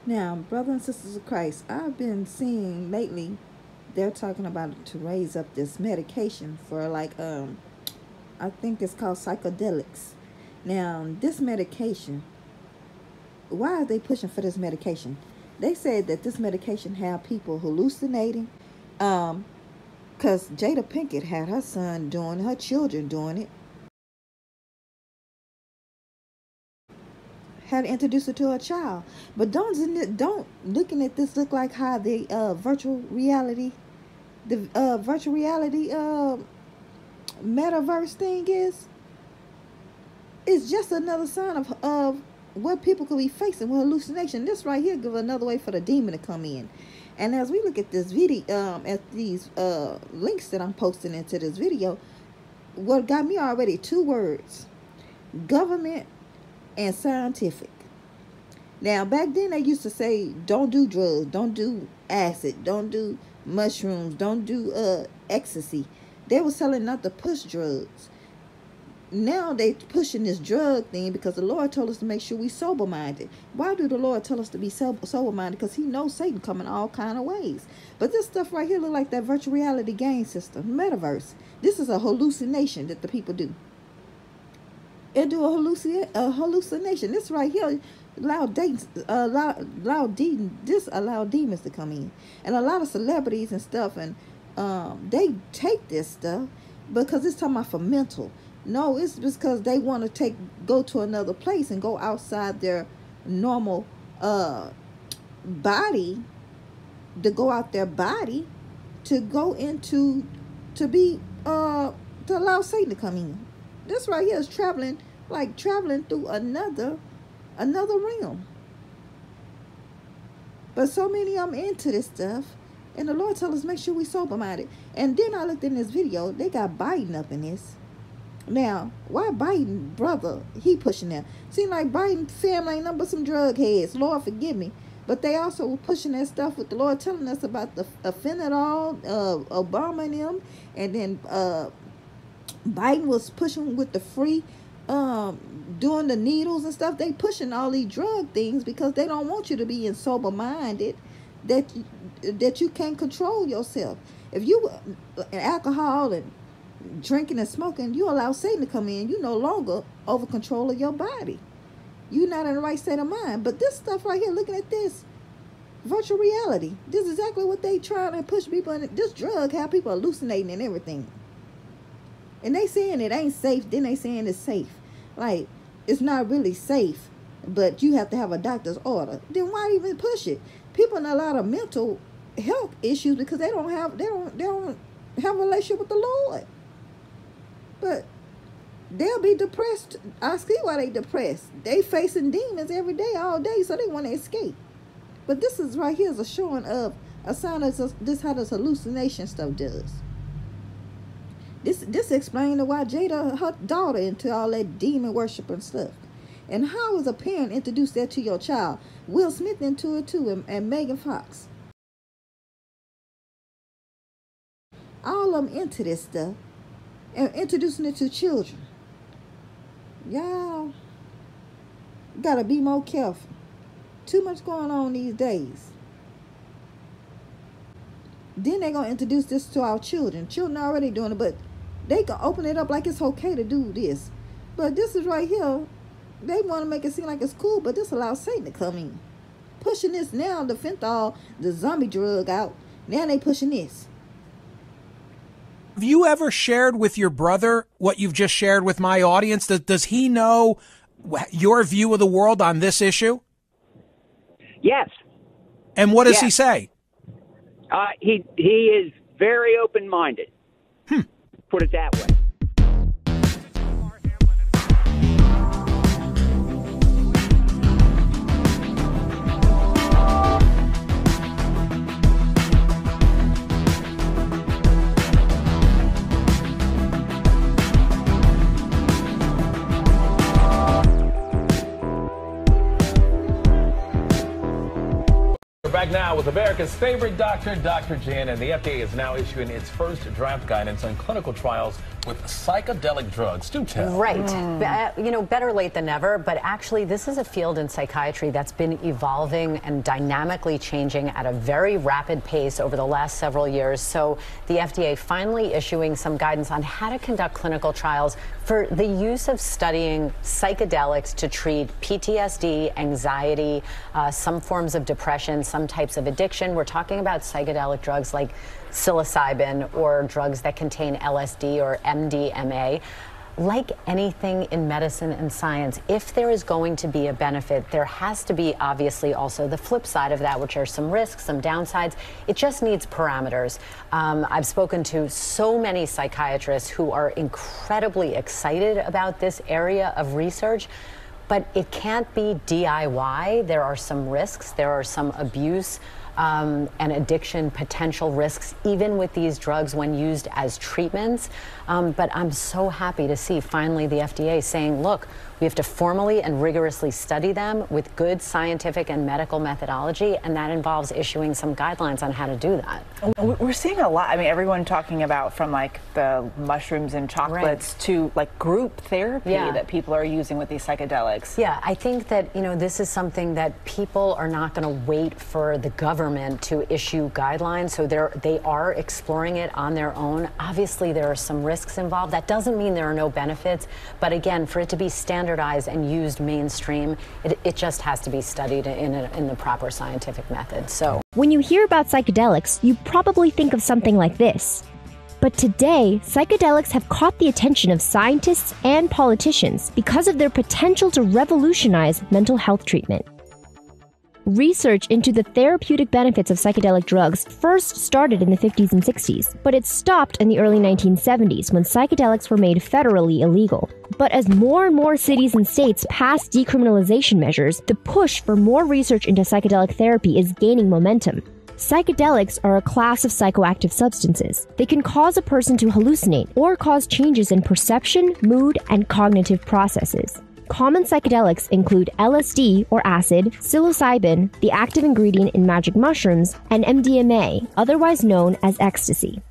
Now, brothers and sisters of Christ, I've been seeing lately they're talking about to raise up this medication for I think it's called psychedelics. Now, this medication, why are they pushing for this medication? They said that this medication have people hallucinating. Because Jada Pinkett had her son doing, her children doing it. Had introduced it to her child. But don't looking at this look like how the virtual reality metaverse thing is? It's just another sign of what people could be facing with hallucination. This right here gives another way for the demon to come in. And as we look at this video, at these links that I'm posting into this video, what got me already, two words: government and scientific. Now, back then they used to say, don't do drugs, don't do acid, don't do mushrooms, don't do ecstasy. They were telling not to push drugs. Now they pushing this drug thing because the Lord told us to make sure we sober minded. Why do the Lord tell us to be sober minded? Because He knows Satan coming all kind of ways. But this stuff right here look like that virtual reality game system, metaverse. This is a hallucination that the people do. It do a hallucination. This right here allow demons to come in, and a lot of celebrities and stuff, and they take this stuff because it's talking about for mental. No, it's because they want to go to another place and go outside their normal body, to go out their body, to go into, to allow Satan to come in. This right here is traveling through another realm. But so many of them into this stuff, and the Lord tells us make sure we sober minded. And then I looked in this video, they got Biden up in this. Now, why Biden, brother, he pushing that? Seem like Biden family ain't nothing but some drug heads. Lord forgive me. But they also were pushing that stuff with the Lord telling us about the fentanyl, Obama and them. And then Biden was pushing with the free, doing the needles and stuff. They pushing all these drug things because they don't want you to be in sober minded, that you can't control yourself. If you alcohol and drinking and smoking, you allow Satan to come in. You no longer over control of your body. You're not in the right state of mind. But this stuff right here, looking at this virtual reality, this is exactly what they trying to push people in. This drug have people hallucinating and everything. And they saying it ain't safe, then they saying it's safe. Like, it's not really safe, but you have to have a doctor's order. Then why even push it? People in a lot of mental health issues because they don't have a relationship with the Lord. But they'll be depressed. I see why they depressed. They facing demons every day, all day, so they want to escape. But this is right here is a showing of a sign of this how this hallucination stuff does. This explains why Jada, her daughter, into all that demon worship and stuff. And how is a parent introduced that to your child? Will Smith into it too, and Megan Fox. All of them into this stuff and introducing it to children. Y'all gotta be more careful. Too much going on these days. Then they're gonna introduce this to our children. Children are already doing it, but they can open it up like it's okay to do this. But this is right here. They want to make it seem like it's cool, but this allows Satan to come in. Pushing this now, the fentanyl, the zombie drug out. Now they pushing this. Have you ever shared with your brother what you've just shared with my audience? Does he know your view of the world on this issue? Yes. And what does he say? He is very open-minded. Put it that way. back now with America's favorite doctor, Dr. Jen, and the FDA is now issuing its first draft guidance on clinical trials with psychedelic drugs. Do tell. Right. You know, better late than never, but actually this is a field in psychiatry that's been evolving and dynamically changing at a very rapid pace over the last several years. So the FDA finally issuing some guidance on how to conduct clinical trials for the use of studying psychedelics to treat PTSD, anxiety, some forms of depression, some types of addiction. We're talking about psychedelic drugs like psilocybin or drugs that contain LSD or MDMA. Like anything in medicine and science, if there is going to be a benefit, there has to be obviously also the flip side of that, which are some risks, some downsides. It just needs parameters. I've spoken to so many psychiatrists who are incredibly excited about this area of research, but it can't be DIY. There are some risks, there are some abuse and addiction potential risks, even with these drugs when used as treatments. But I'm so happy to see finally the FDA saying, look, we have to formally and rigorously study them with good scientific and medical methodology, and that involves issuing some guidelines on how to do that. We're seeing a lot. I mean, everyone talking about from like the mushrooms and chocolates to like group therapy that people are using with these psychedelics. Yeah, I think that, you know, this is something that people are not going to wait for the government to issue guidelines. So they are exploring it on their own. Obviously, there are some risks involved. That doesn't mean there are no benefits. But again, for it to be standardized and used mainstream, it just has to be studied in the proper scientific method. So when you hear about psychedelics, you probably think of something like this. But today, psychedelics have caught the attention of scientists and politicians because of their potential to revolutionize mental health treatment. Research into the therapeutic benefits of psychedelic drugs first started in the 50s and 60s, but it stopped in the early 1970s when psychedelics were made federally illegal. But as more and more cities and states passed decriminalization measures, the push for more research into psychedelic therapy is gaining momentum. Psychedelics are a class of psychoactive substances. They can cause a person to hallucinate or cause changes in perception, mood, and cognitive processes. Common psychedelics include LSD or acid, psilocybin, the active ingredient in magic mushrooms, and MDMA, otherwise known as ecstasy.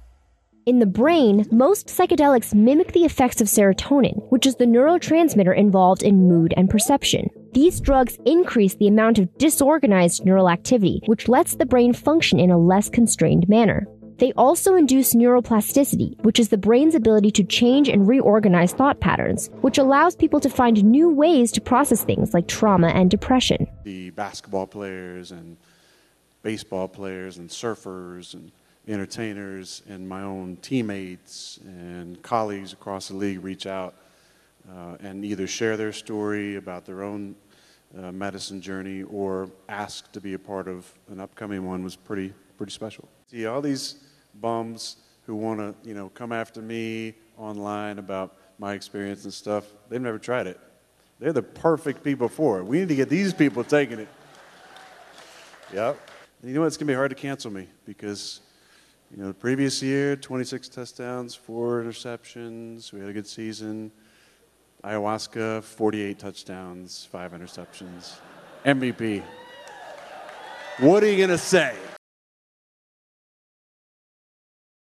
In the brain, most psychedelics mimic the effects of serotonin, which is the neurotransmitter involved in mood and perception. These drugs increase the amount of disorganized neural activity, which lets the brain function in a less constrained manner. They also induce neuroplasticity, which is the brain's ability to change and reorganize thought patterns, which allows people to find new ways to process things like trauma and depression. The basketball players and baseball players and surfers and entertainers and my own teammates and colleagues across the league reach out and either share their story about their own medicine journey or ask to be a part of an upcoming one was pretty special. See, all these bums who want to, you know, come after me online about my experience and stuff, they've never tried it. They're the perfect people for it. We need to get these people taking it. Yep. And you know what? It's going to be hard to cancel me because, you know, the previous year, 26 touchdowns, 4 interceptions. We had a good season. Ayahuasca, 48 touchdowns, 5 interceptions. MVP. What are you going to say?